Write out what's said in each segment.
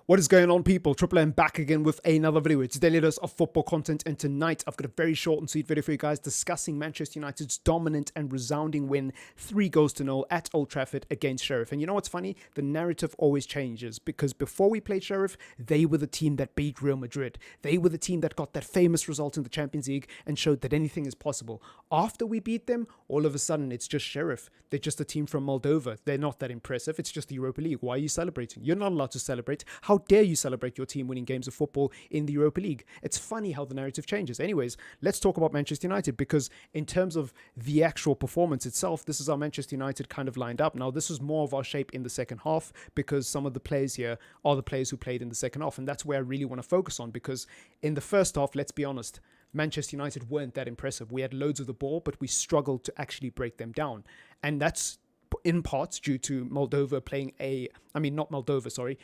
What is going on, people? TripleM back again with another video. It's daily dose of football content, and tonight I've got a very short and sweet video for you guys discussing Manchester United's dominant and resounding win 3-0 at Old Trafford against Sheriff. And you know what's funny? The narrative always changes, because before we played Sheriff, they were the team that beat Real Madrid. They were the team that got that famous result in the Champions League and showed that anything is possible. After we beat them, all of a sudden it's just Sheriff. They're just a team from Moldova. They're not that impressive. It's just the Europa League. Why are you celebrating? You're not allowed to celebrate. How dare you celebrate your team winning games of football in the Europa League? It's funny how the narrative changes. Anyways, let's talk about Manchester United, because in terms of the actual performance itself, this is how Manchester United kind of lined up. Now, this was more of our shape in the second half, because some of the players here are the players who played in the second half, and that's where I really want to focus on, because in the first half, let's be honest, Manchester United weren't that impressive. We had loads of the ball, but we struggled to actually break them down. And that's in parts due to Moldova playing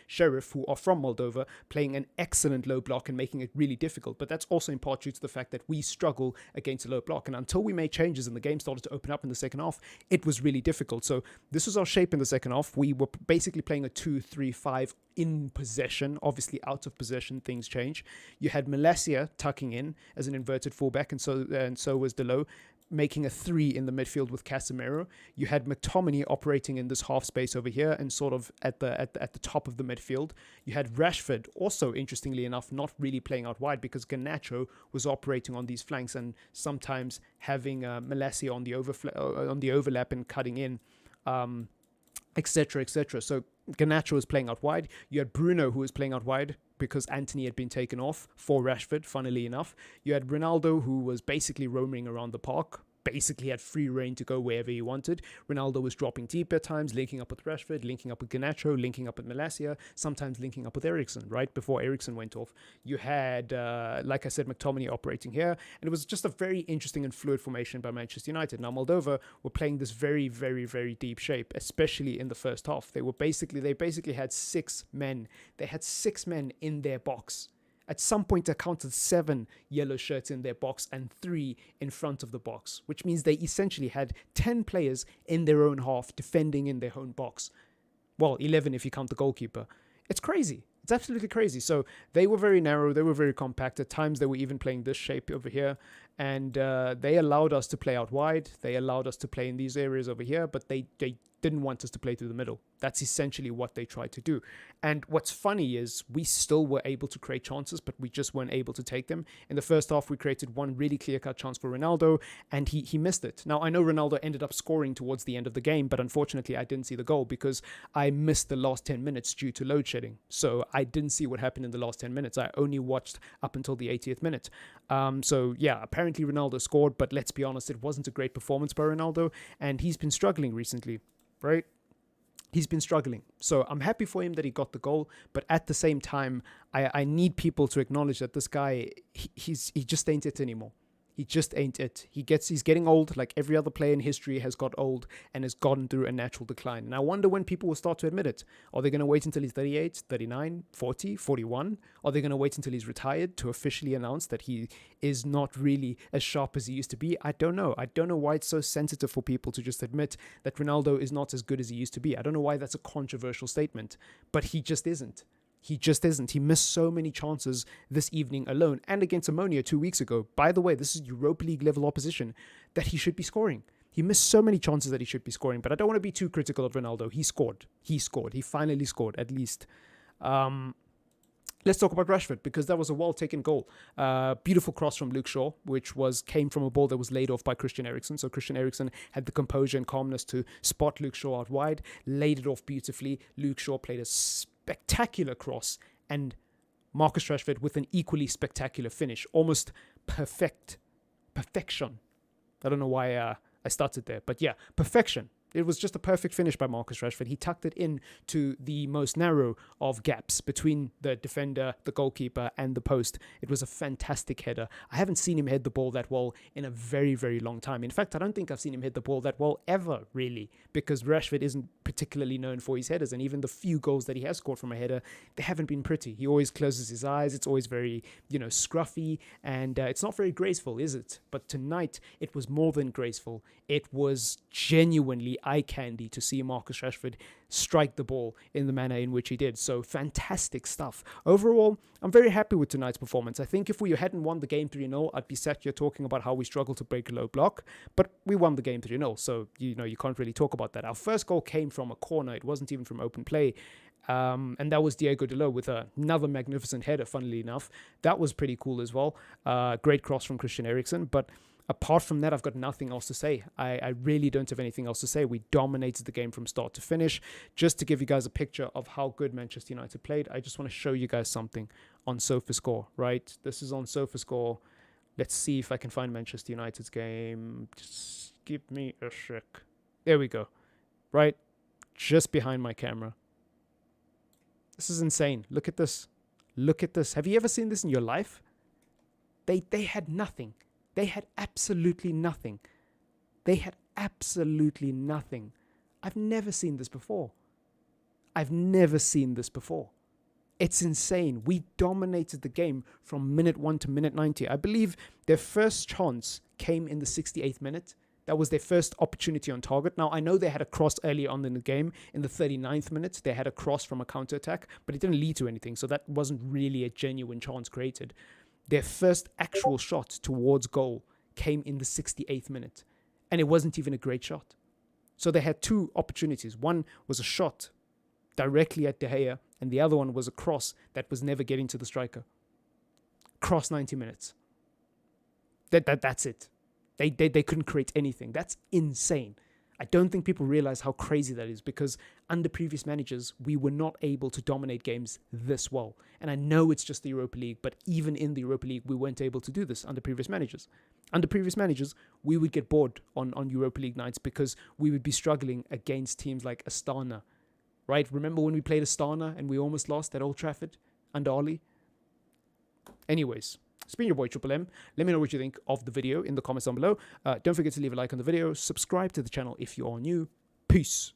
Sheriff, who are from Moldova, playing an excellent low block and making it really difficult. But that's also in part due to the fact that we struggle against a low block. And until we made changes and the game started to open up in the second half, it was really difficult. So this was our shape in the second half. We were basically playing a 2-3-5 in possession. Obviously, out of possession, things change. You had Malacia tucking in as an inverted fullback, and so was Delo, making a 3 in the midfield with Casemiro. You had McTominay operating in this half space over here and sort of at the top of the midfield. You had Rashford also, interestingly enough, not really playing out wide, because Garnacho was operating on these flanks and sometimes having Malacia on the overlap and cutting in, etc., etc. So Garnacho was playing out wide. You had Bruno, who was playing out wide because Anthony had been taken off for Rashford, funnily enough. You had Ronaldo, who was basically roaming around the park, basically had free reign to go wherever he wanted. Ronaldo was dropping deep at times, linking up with Rashford, linking up with Garnacho, linking up with Malacia, sometimes linking up with Eriksen, right before Eriksen went off. You had, like I said, McTominay operating here, and it was just a very interesting and fluid formation by Manchester United. Now, Moldova were playing this very, very, very deep shape, especially in the first half. They basically had 6 men. They had 6 men in their box. At some point, I counted 7 yellow shirts in their box and 3 in front of the box, which means they essentially had 10 players in their own half defending in their own box. Well, 11 if you count the goalkeeper. It's crazy. It's absolutely crazy. So they were very narrow. They were very compact. At times, they were even playing this shape over here. And they allowed us to play out wide. They allowed us to play in these areas over here, but they didn't want us to play through the middle. That's essentially what they tried to do. And what's funny is we still were able to create chances, but we just weren't able to take them. In the first half, we created one really clear-cut chance for Ronaldo, and he missed it. Now, I know Ronaldo ended up scoring towards the end of the game, but unfortunately, I didn't see the goal because I missed the last 10 minutes due to load shedding. So I didn't see what happened in the last 10 minutes. I only watched up until the 80th minute. So yeah, apparently Ronaldo scored, but let's be honest, it wasn't a great performance by Ronaldo, and he's been struggling recently, right? He's been struggling. So I'm happy for him that he got the goal, but at the same time, I need people to acknowledge that this guy, he just ain't it anymore. He just ain't it. He's getting old, like every other player in history has got old and has gotten through a natural decline. And I wonder when people will start to admit it. Are they going to wait until he's 38, 39, 40, 41? Are they going to wait until he's retired to officially announce that he is not really as sharp as he used to be? I don't know. I don't know why it's so sensitive for people to just admit that Ronaldo is not as good as he used to be. I don't know why that's a controversial statement, but he just isn't. He just isn't. He missed so many chances this evening alone and against Ammonia 2 weeks ago. By the way, this is Europa League level opposition that he should be scoring. He missed so many chances that he should be scoring, but I don't want to be too critical of Ronaldo. He scored. He finally scored, at least. Let's talk about Rashford, because that was a well-taken goal. Beautiful cross from Luke Shaw, which came from a ball that was laid off by Christian Eriksen. So Christian Eriksen had the composure and calmness to spot Luke Shaw out wide, laid it off beautifully. Luke Shaw played a spectacular cross, and Marcus Rashford with an equally spectacular finish. Almost perfection. I don't know why I started there, but yeah, perfection. It was just a perfect finish by Marcus Rashford. He tucked it in to the most narrow of gaps between the defender, the goalkeeper, and the post. It was a fantastic header. I haven't seen him head the ball that well in a very, very long time. In fact, I don't think I've seen him hit the ball that well ever, really, because Rashford isn't particularly known for his headers, and even the few goals that he has scored from a header, they haven't been pretty. He always closes his eyes. It's always very, scruffy, and it's not very graceful, is it? But tonight, it was more than graceful. It was genuinely really eye candy to see Marcus Rashford strike the ball in the manner in which he did. So fantastic stuff. Overall, I'm very happy with tonight's performance. I think if we hadn't won the game 3-0, I'd be sat here talking about how we struggled to break a low block, but we won the game 3-0, so you can't really talk about that. Our first goal came from a corner. It wasn't even from open play. And that was Diego Dalot with another magnificent header, funnily enough. That was pretty cool as well. Great cross from Christian Eriksen. But apart from that, I've got nothing else to say. I really don't have anything else to say. We dominated the game from start to finish. Just to give you guys a picture of how good Manchester United played, I just want to show you guys something on SofaScore, right? This is on SofaScore. Let's see if I can find Manchester United's game. Just give me a sec. There we go. Right? Just behind my camera. This is insane. Look at this. Look at this. Have you ever seen this in your life? They had nothing. They had absolutely nothing. They had absolutely nothing. I've never seen this before. I've never seen this before. It's insane. We dominated the game from minute 1 to minute 90. I believe their first chance came in the 68th minute. That was their first opportunity on target. Now, I know they had a cross early on in the game. In the 39th minute, they had a cross from a counter-attack, but it didn't lead to anything, so that wasn't really a genuine chance created. Their first actual shot towards goal came in the 68th minute, and it wasn't even a great shot. So they had two opportunities. One was a shot directly at De Gea, and the other one was a cross that was never getting to the striker. Cross 90 minutes. That's it. They couldn't create anything. That's insane. I don't think people realize how crazy that is, because under previous managers, we were not able to dominate games this well. And I know it's just the Europa League, but even in the Europa League, we weren't able to do this under previous managers. Under previous managers, we would get bored on Europa League nights because we would be struggling against teams like Astana, right? Remember when we played Astana and we almost lost at Old Trafford under Oli? Anyways. It's been your boy TripleM. Let me know what you think of the video in the comments down below. Don't forget to leave a like on the video. Subscribe to the channel if you are new. Peace.